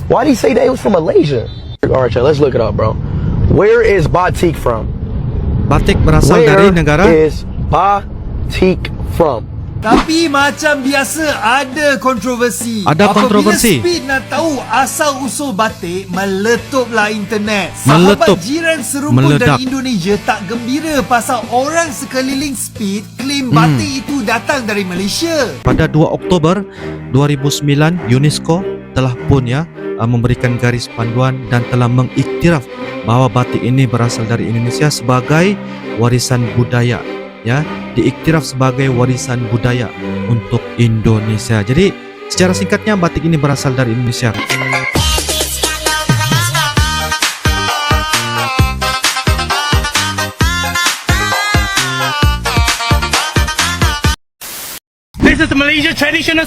Why did he say that it was from Malaysia? Alright, let's look it up, bro. Where is batik from? Batik berasal dari negara. Where is batik from? Tapi macam biasa ada kontroversi. Ada kontroversi. Apabila Speed nak tahu asal usul batik, meletuplah internet. Meletup. Sahabat jiran serumpun Meledak. dari Indonesia tak gembira pasal orang sekeliling Speed klaim batik itu datang dari Malaysia. Pada 2 Oktober 2009, UNESCO telah pun memberikan garis panduan dan telah mengiktiraf bahawa batik ini berasal dari Indonesia sebagai warisan budaya, diiktiraf sebagai warisan budaya untuk Indonesia. Jadi secara singkatnya batik ini berasal dari Indonesia. This is Malaysia traditional.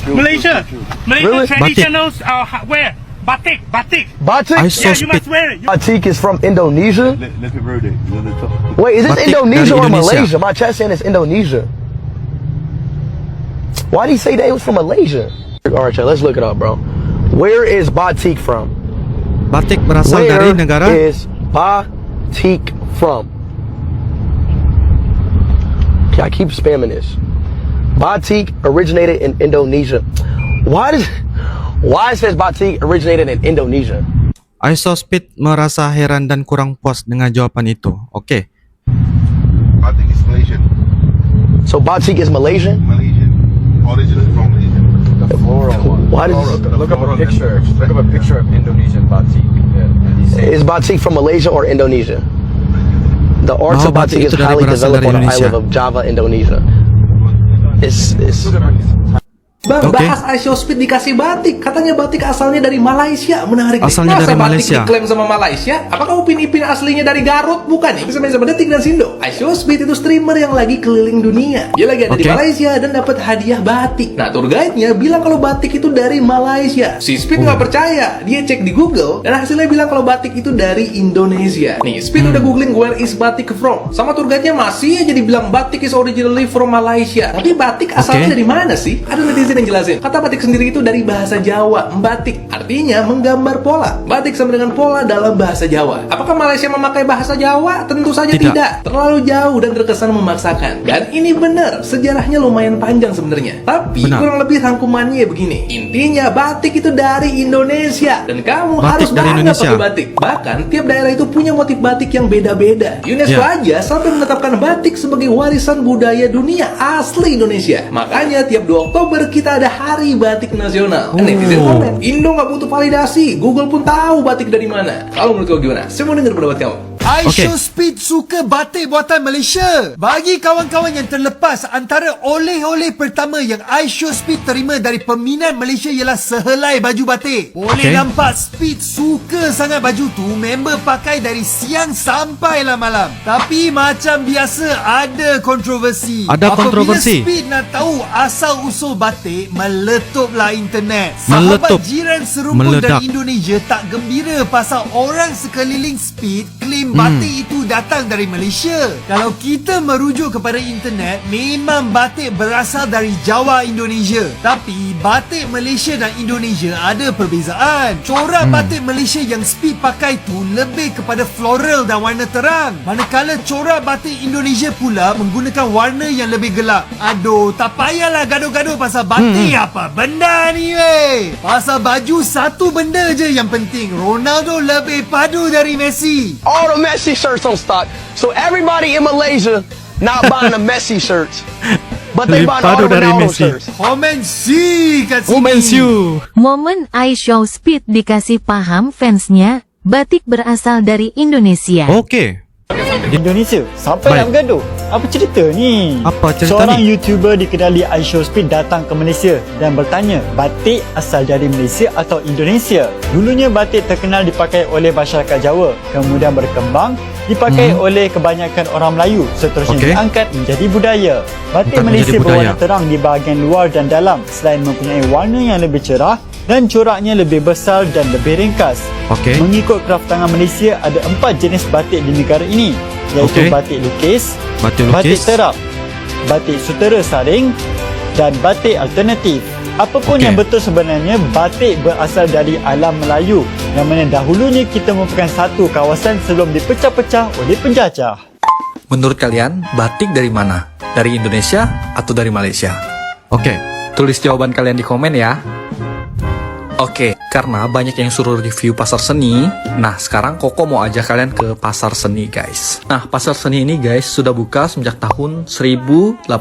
Malaysia Really? traditionals. Where? Batik. I saw Yeah, you must wear it. Batik is from Indonesia? Let it roll it. On the top. Wait, is this Batik Indonesia dari or Indonesia. Malaysia? My chat saying it's Indonesia. Why did he say that it was from Malaysia? Alright, let's look it up, bro. Where is batik from? Batik berasal dari negara. Where is batik from? Okay, I keep spamming this. Batik originated in Indonesia. Why it says batik originated in Indonesia? Speed merasa heran dan kurang puas dengan jawaban itu. Oke. Batik is Malaysian. So batik is Malaysian? Malaysian. Originally from Malaysia. The floral one. Why does Look up a picture. Look up a picture of Indonesian batik. And he says is batik from Malaysia or Indonesia? The art of Batik batik is itu dari highly berasal developed dari on the Indonesia. island of Java, Indonesia. It's Bang, Oke. bahas iShowSpeed dikasih batik. Katanya batik asalnya dari Malaysia. Menarik nih. Asalnya Masa dari batik Malaysia? diklaim sama Malaysia? Apakah Upin-Ipin aslinya dari Garut? Bukan nih. Bersama Detik dan Sindo. iShowSpeed itu streamer yang lagi keliling dunia. Dia lagi ada di Oke. Malaysia dan dapat hadiah batik. Nah, tour guide-nya bilang kalau batik itu dari Malaysia. Si Speed nggak percaya. Dia cek di Google dan hasilnya bilang kalau batik itu dari Indonesia. Nih, Speed udah googling where is batik from. Sama tour guide-nya masih aja dibilang batik is originally from Malaysia. Tapi batik asalnya dari mana sih? Ada netizen yang jelasin. Kata batik sendiri itu dari bahasa Jawa, batik artinya menggambar pola. Batik sama dengan pola dalam bahasa Jawa. Apakah Malaysia memakai bahasa Jawa? Tentu saja tidak. Terlalu jauh dan terkesan memaksakan. Dan ini benar, sejarahnya lumayan panjang sebenarnya. Tapi Benar. kurang lebih rangkumannya begini. Intinya batik itu dari Indonesia dan kamu Batik harus dari bangga Indonesia. pakai batik. Bahkan tiap daerah itu punya motif batik yang beda-beda. UNESCO aja sampai menetapkan batik sebagai warisan budaya dunia asli Indonesia. Makanya tiap 2 Oktober kita ada Hari Batik Nasional. Netizen komen, Indo nggak butuh validasi, Google pun tahu batik dari mana. Kalau menurut kau gimana? Saya mau dengar pendapat kamu. iShowSpeed suka batik buatan Malaysia. Bagi kawan-kawan yang terlepas, antara oleh-oleh pertama yang iShowSpeed terima dari peminat Malaysia ialah sehelai baju batik. Boleh nampak Speed suka sangat baju tu, member pakai dari siang sampailah malam. Tapi macam biasa ada kontroversi. Ada kontroversi. Apabila Speed nak tahu asal usul batik, meletuplah internet. Meletup. Sahabat jiran serumpun Meledak. dari Indonesia tak gembira pasal orang sekeliling Speed klaim batik itu datang dari Malaysia. Kalau kita merujuk kepada internet, memang batik berasal dari Jawa, Indonesia. Tapi batik Malaysia dan Indonesia ada perbezaan. Corak batik Malaysia yang Speed pakai tu lebih kepada floral dan warna terang. Manakala corak batik Indonesia pula menggunakan warna yang lebih gelap. Aduh, tak payahlah gaduh-gaduh pasal batik apa benda ni weh. Pasal baju satu benda je yang penting. Ronaldo lebih padu dari Messi. all the Messi shirts on stock. So everybody in Malaysia not buying the Messi shirts, but they buying all the Lebih padu dari Ronaldo Messi. shirts. Komen si kat sini. Women's you. Momen iShowSpeed dikasih paham fansnya, batik berasal dari Indonesia. Oke. Indonesia sampai Baik. nak bergaduh. Apa cerita ni? Apa cerita Seorang ni? YouTuber dikenali iShowSpeed datang ke Malaysia dan bertanya, batik asal dari Malaysia atau Indonesia? Dulunya batik terkenal dipakai oleh masyarakat Jawa, kemudian berkembang dipakai oleh kebanyakan orang Melayu, seterusnya Okey. diangkat menjadi budaya. Batik Angkat menjadi Malaysia budaya. berwarna terang di bahagian luar dan dalam, selain mempunyai warna yang lebih cerah dan coraknya lebih besar dan lebih ringkas. Okey. Mengikut kraft tangan Malaysia, ada 4 jenis batik di negara ini, iaitu Okey. batik lukis, Batik batik lukis. terap, batik sutera saring dan batik alternatif. Apapun yang betul sebenarnya, batik berasal dari alam Melayu yang mana dahulunya kita merupakan satu kawasan sebelum dipecah-pecah oleh penjajah. Menurut kalian, batik dari mana? Dari Indonesia atau dari Malaysia? Oke. Tulis jawaban kalian di komen ya. Oke, karena banyak yang suruh review pasar seni, nah sekarang Koko mau ajak kalian ke pasar seni guys. Nah, pasar seni ini guys sudah buka sejak tahun 1888.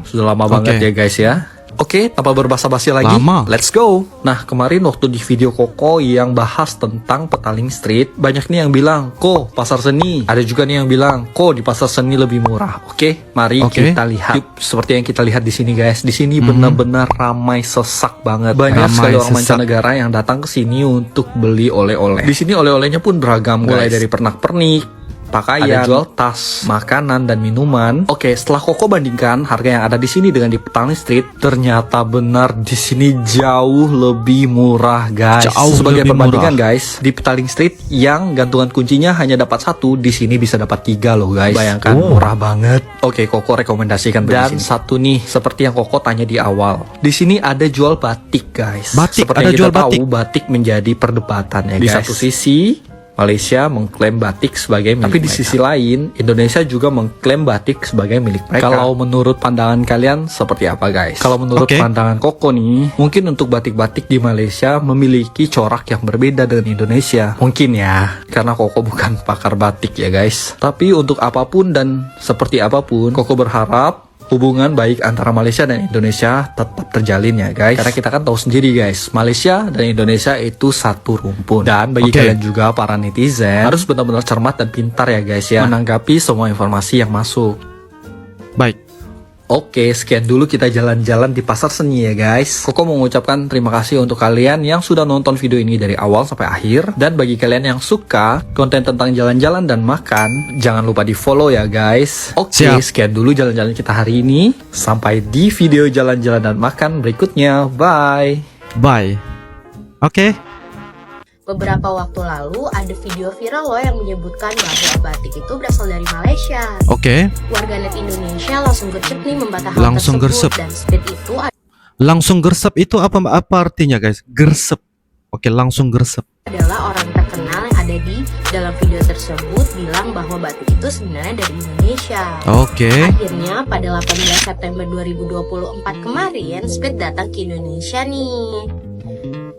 Sudah lama banget ya guys ya. Oke, tanpa berbasa-basi lagi, Lama. let's go. Nah, kemarin waktu di video Koko yang bahas tentang Petaling Street, banyak nih yang bilang, kok pasar seni. Ada juga nih yang bilang, kok di pasar seni lebih murah. Oke, mari kita lihat. Yuk, seperti yang kita lihat di sini guys. Di sini benar-benar ramai sesak banget. Banyak sekali orang mancanegara yang datang ke sini untuk beli oleh-oleh. Di sini oleh-olehnya pun beragam, mulai dari pernak-pernik, pakaian, ada jual tas, makanan dan minuman. Oke, setelah Koko bandingkan harga yang ada di sini dengan di Petaling Street, ternyata benar di sini jauh lebih murah, guys. Sebagai perbandingan, guys, di Petaling Street yang gantungan kuncinya hanya dapat 1, di sini bisa dapat 3 loh, guys. Bayangkan, murah banget. Oke, Koko rekomendasikan dan satu nih, seperti yang Koko tanya di awal. Di sini ada jual batik, guys. Batik, seperti ada yang jual kita batik. tahu, batik menjadi perdebatan ya, guys. Di satu sisi Malaysia mengklaim batik sebagai milik mereka. Tapi di sisi lain, Indonesia juga mengklaim batik sebagai milik mereka. Kalau menurut pandangan kalian seperti apa guys? Kalau menurut pandangan Koko nih, mungkin untuk batik-batik di Malaysia memiliki corak yang berbeda dengan Indonesia. Mungkin ya, karena Koko bukan pakar batik ya guys. Tapi untuk apapun dan seperti apapun, Koko berharap hubungan baik antara Malaysia dan Indonesia tetap terjalin ya guys. Karena kita kan tahu sendiri guys, Malaysia dan Indonesia itu satu rumpun. Dan bagi kalian juga para netizen harus benar-benar cermat dan pintar ya guys ya, menanggapi semua informasi yang masuk. Baik. Oke, sekian dulu kita jalan-jalan di pasar seni ya guys. Koko mau mengucapkan terima kasih untuk kalian yang sudah nonton video ini dari awal sampai akhir. Dan bagi kalian yang suka konten tentang jalan-jalan dan makan, jangan lupa di follow ya guys. Oke, sekian dulu jalan-jalan kita hari ini. Sampai di video jalan-jalan dan makan berikutnya. Bye. Bye. Oke. Beberapa waktu lalu ada video viral loh yang menyebutkan bahwa batik itu berasal dari Malaysia. Oke. Warganet Indonesia langsung gercep nih membantah hal Langsung tersebut gercep. dan speed itu Langsung gersep itu apa artinya guys? Gersep. Oke, langsung gersep. adalah orang terkenal yang ada di dalam video tersebut bilang bahwa batik itu sebenarnya dari Indonesia. Oke. Akhirnya pada 18 September 2024 kemarin Speed datang ke Indonesia nih.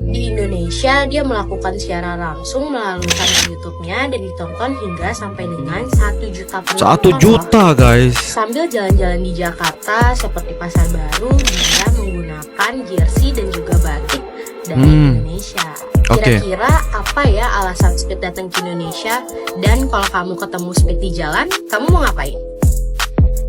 Di Indonesia, dia melakukan siaran langsung melalui kanal YouTube-nya dan ditonton hingga sampai dengan 1 juta penonton. 1 juta guys. Sambil jalan-jalan di Jakarta seperti Pasar Baru, dia menggunakan jersey dan juga batik dari Indonesia. Kira-kira apa ya alasan Speed datang ke Indonesia? Dan kalau kamu ketemu Speed di jalan, kamu mau ngapain?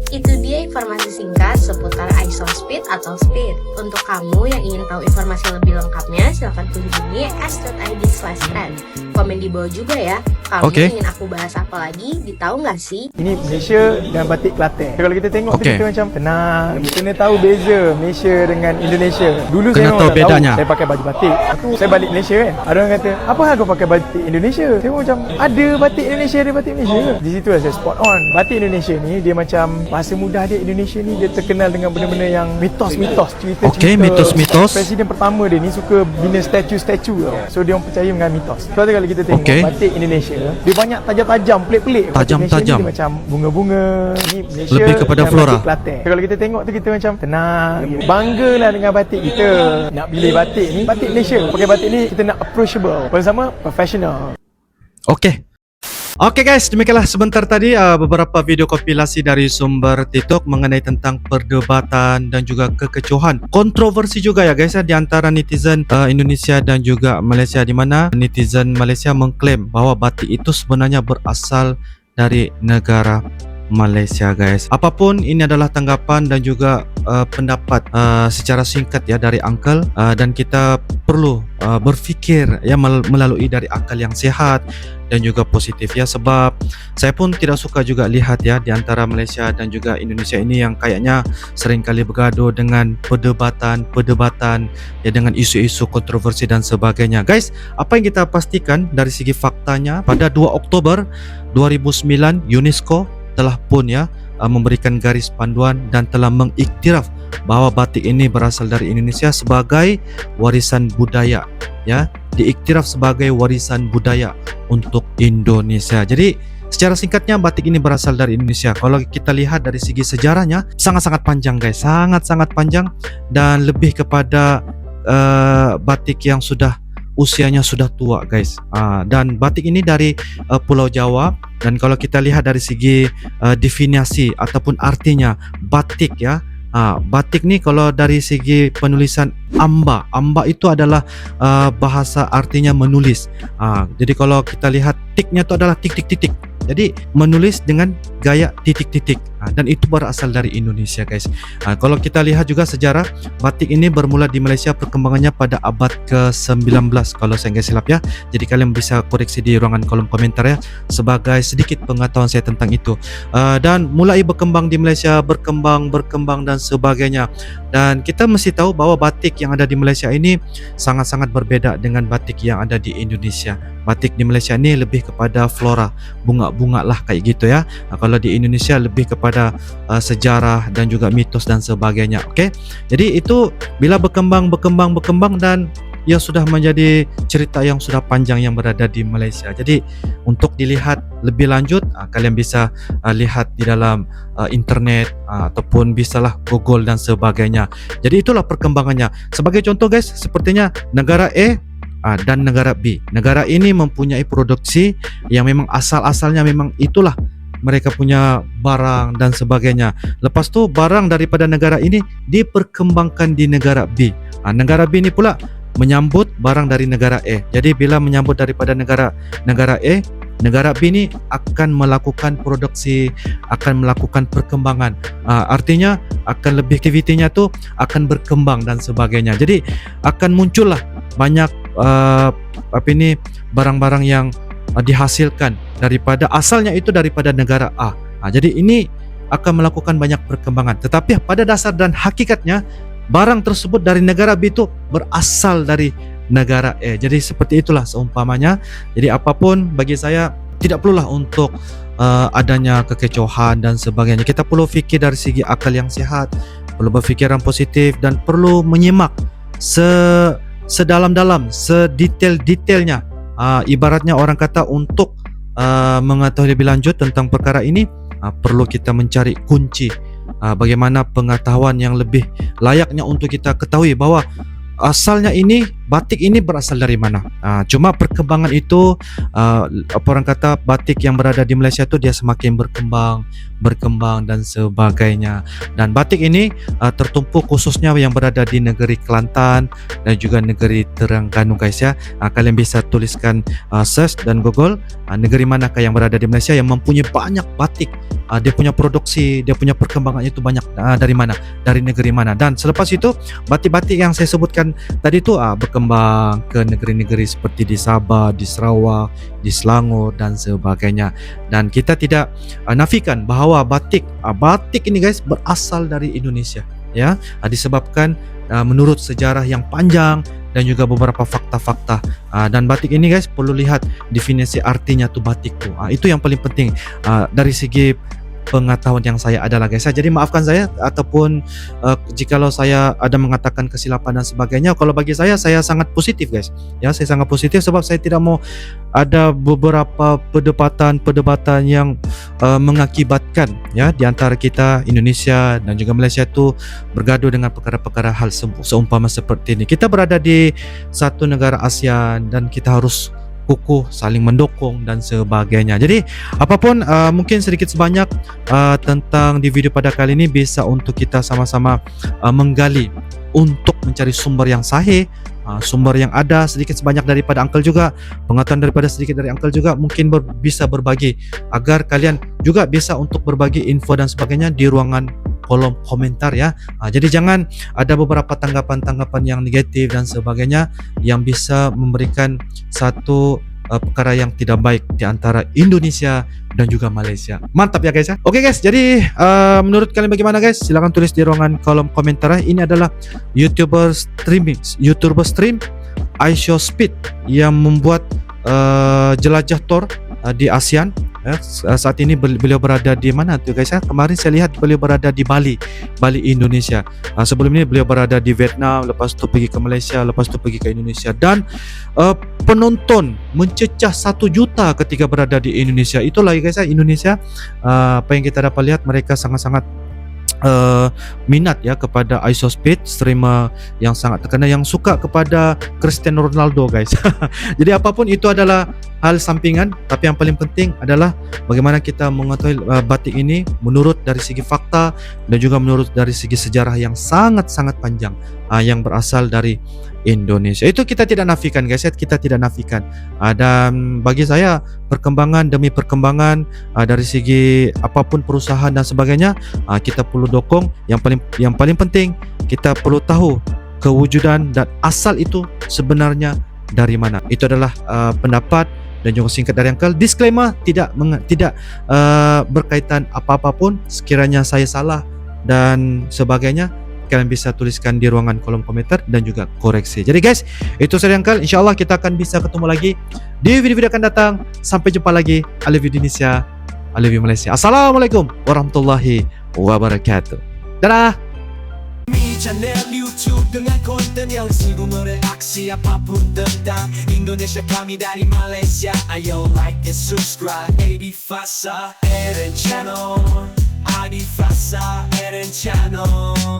Itu dia informasi singkat seputar iShow Speed atau Speed. Untuk kamu yang ingin tahu informasi lebih lengkapnya, silahkan kunjungi s.id/trend. Komen di bawah juga ya. Kamu ingin aku bahas apa lagi? Ditahu nggak sih? Ini Malaysia dan batik Kelantan. Kalau kita tengok tu kita macam tenang. Kita kena tahu beza Malaysia dengan Indonesia. Dulu Kena saya tahu bedanya. saya pakai baju batik. Lepas tu saya balik Malaysia kan. Ada orang kata, "Apa hal kau pakai batik Indonesia?" Saya macam, "Ada batik Indonesia, ada batik Malaysia." Di situ lah saya spot on. Batik Indonesia ni dia macam masa muda dia Indonesia ni dia terkenal dengan benda-benda yang mitos-mitos, cerita-cerita. Mitos-mitos. Presiden pertama dia ni suka bina statue-statue tau. So dia orang percaya dengan mitos. So kalau kita tengok batik Indonesia, dia banyak tajam-tajam, pelik-pelik. Tajam-tajam. Dia macam bunga-bunga. Ni Malaysia lebih kepada dengan flora. batik Kelantan. Kalau kita tengok tu kita macam tenang, banggalah dengan batik kita. Nak pilih batik ni, batik Malaysia. Pakai batik ni kita nak approachable. Bersama professional. Oke guys, demikianlah sebentar tadi beberapa video kompilasi dari sumber TikTok mengenai tentang perdebatan dan juga kekecohan, kontroversi juga ya guys ya, di antara netizen Indonesia dan juga Malaysia, di mana netizen Malaysia mengklaim bahwa batik itu sebenarnya berasal dari negara Malaysia guys. Apapun, ini adalah tanggapan dan juga pendapat secara singkat ya dari Uncle, dan kita perlu berfikir ya melalui dari akal yang sehat dan juga positif ya, sebab saya pun tidak suka juga lihat ya di antara Malaysia dan juga Indonesia ini yang kayaknya seringkali bergaduh dengan perdebatan ya, dengan isu-isu kontroversi dan sebagainya. Guys, apa yang kita pastikan dari segi faktanya, pada 2 Oktober 2009 UNESCO telah pun ya memberikan garis panduan dan telah mengiktiraf bahwa batik ini berasal dari Indonesia sebagai warisan budaya, ya, diiktiraf sebagai warisan budaya untuk Indonesia. Jadi secara singkatnya batik ini berasal dari Indonesia. Kalau kita lihat dari segi sejarahnya sangat-sangat panjang guys, sangat-sangat panjang dan lebih kepada batik yang sudah usianya sudah tua guys. Dan batik ini dari Pulau Jawa, dan kalau kita lihat dari segi definisi ataupun artinya batik ya, batik nih kalau dari segi penulisan amba itu adalah bahasa artinya menulis. Jadi kalau kita lihat tiknya itu adalah titik-titik. Jadi menulis dengan gaya titik-titik, dan itu berasal dari Indonesia guys. Kalau kita lihat juga sejarah batik ini bermula di Malaysia, perkembangannya pada abad ke-19 kalau saya nggak silap ya. Jadi kalian bisa koreksi di ruangan kolom komentar ya, sebagai sedikit pengetahuan saya tentang itu. Dan mulai berkembang di Malaysia, berkembang dan sebagainya. Dan kita mesti tahu bahwa batik yang ada di Malaysia ini sangat-sangat berbeda dengan batik yang ada di Indonesia. Batik di Malaysia ini lebih kepada flora, bunga-bunga lah kayak gitu ya. Kalau di Indonesia lebih kepada sejarah dan juga mitos dan sebagainya. Oke. Jadi itu bila berkembang dan ia sudah menjadi cerita yang sudah panjang yang berada di Malaysia. Jadi untuk dilihat lebih lanjut, kalian bisa lihat di dalam internet ataupun bisalah Google dan sebagainya. Jadi itulah perkembangannya. Sebagai contoh guys, sepertinya negara A dan negara B. Negara ini mempunyai produksi yang memang asal-asalnya memang itulah mereka punya barang dan sebagainya. Lepas tu barang daripada negara ini diperkembangkan di negara B. Negara B ini pula menyambut barang dari negara A. Jadi bila menyambut daripada negara A, negara B ini akan melakukan produksi, akan melakukan perkembangan. Artinya akan lebih aktivitinya tu akan berkembang dan sebagainya. Jadi akan muncullah banyak barang-barang yang dihasilkan daripada asalnya itu daripada negara A. Jadi ini akan melakukan banyak perkembangan. Tetapi pada dasar dan hakikatnya barang tersebut dari negara B itu berasal dari negara A. Jadi seperti itulah seumpamanya. Jadi apapun bagi saya tidak perlulah untuk adanya kekecohan dan sebagainya. Kita perlu fikir dari segi akal yang sehat, perlu berfikiran positif dan perlu menyimak sedalam-dalam, sedetail-detailnya. Ibaratnya orang kata untuk mengetahui lebih lanjut tentang perkara ini, perlu kita mencari kunci bagaimana pengetahuan yang lebih layaknya untuk kita ketahui bahwa asalnya ini batik ini berasal dari mana. Cuma perkembangan itu orang kata batik yang berada di Malaysia itu dia semakin berkembang dan sebagainya. Dan batik ini tertumpu khususnya yang berada di negeri Kelantan dan juga negeri Terengganu guys ya. Kalian bisa tuliskan search dan Google negeri manakah yang berada di Malaysia yang mempunyai banyak batik. Dia punya produksi, dia punya perkembangan itu banyak dari mana, dari negeri mana. Dan selepas itu batik-batik yang saya sebutkan tadi itu berkembang ke negeri-negeri seperti di Sabah, di Sarawak, di Selangor dan sebagainya. Dan kita tidak nafikan bahawa batik ini guys berasal dari Indonesia ya, disebabkan menurut sejarah yang panjang dan juga beberapa fakta-fakta. Dan batik ini guys perlu lihat definisi artinya tuh batik tuh. Itu yang paling penting dari segi pengetahuan yang saya adalah guys. Jadi maafkan saya ataupun jikalau saya ada mengatakan kesilapan dan sebagainya. Kalau bagi saya sangat positif guys. Ya, saya sangat positif sebab saya tidak mau ada beberapa perdebatan yang mengakibatkan ya di antara kita Indonesia dan juga Malaysia itu bergaduh dengan perkara-perkara hal seumpama seperti ini. Kita berada di satu negara ASEAN dan kita harus kukuh, saling mendukung dan sebagainya. Jadi apapun mungkin sedikit sebanyak tentang di video pada kali ini bisa untuk kita sama-sama menggali untuk mencari sumber yang sahih, sumber yang ada sedikit sebanyak daripada Uncle juga, pengetahuan daripada sedikit dari Uncle juga mungkin bisa berbagi agar kalian juga bisa untuk berbagi info dan sebagainya di ruangan kolom komentar ya. Jadi jangan ada beberapa tanggapan-tanggapan yang negatif dan sebagainya yang bisa memberikan satu perkara yang tidak baik di antara Indonesia dan juga Malaysia. Mantap ya guys ya. Oke guys, jadi menurut kalian bagaimana guys? Silakan tulis di ruangan kolom komentar. Ini adalah YouTuber stream iShowSpeed yang membuat jelajah tour di ASEAN Saat ini beliau berada di mana tuh guys ya? Kemarin saya lihat beliau berada di Bali Indonesia. Sebelum ini beliau berada di Vietnam, lepas tu pergi ke Malaysia, lepas tu pergi ke Indonesia. Dan penonton mencecah 1 juta ketika berada di Indonesia. Itulah guys ya, Indonesia. Apa yang kita dapat lihat, mereka sangat-sangat minat ya kepada iShowSpeed, streamer yang sangat terkenal, yang suka kepada Cristiano Ronaldo guys. Jadi apapun itu adalah hal sampingan, tapi yang paling penting adalah bagaimana kita mengetahui batik ini menurut dari segi fakta dan juga menurut dari segi sejarah yang sangat-sangat panjang yang berasal dari Indonesia. Itu kita tidak nafikan guys ya, kita tidak nafikan. Dan bagi saya perkembangan demi perkembangan dari segi apapun perusahaan dan sebagainya, kita perlu dokong. Yang paling penting kita perlu tahu kewujudan dan asal itu sebenarnya dari mana. Itu adalah pendapat dan juga singkat dari Uncle. Disclaimer, tidak berkaitan apa-apa pun. Sekiranya saya salah dan sebagainya, kalian bisa tuliskan di ruangan kolom komentar dan juga koreksi. Jadi guys, itu saya Uncle. InsyaAllah kita akan bisa ketemu lagi di video-video akan datang. Sampai jumpa lagi. I love you Indonesia, I love you Malaysia. Assalamualaikum warahmatullahi wabarakatuh. Dadah. Channel YouTube dengan konten yang sibuk mereaksi apapun tentang Indonesia, kami dari Malaysia. Ayo like and subscribe Adi Fasa Eren Channel, Adi Fasa Eren Channel.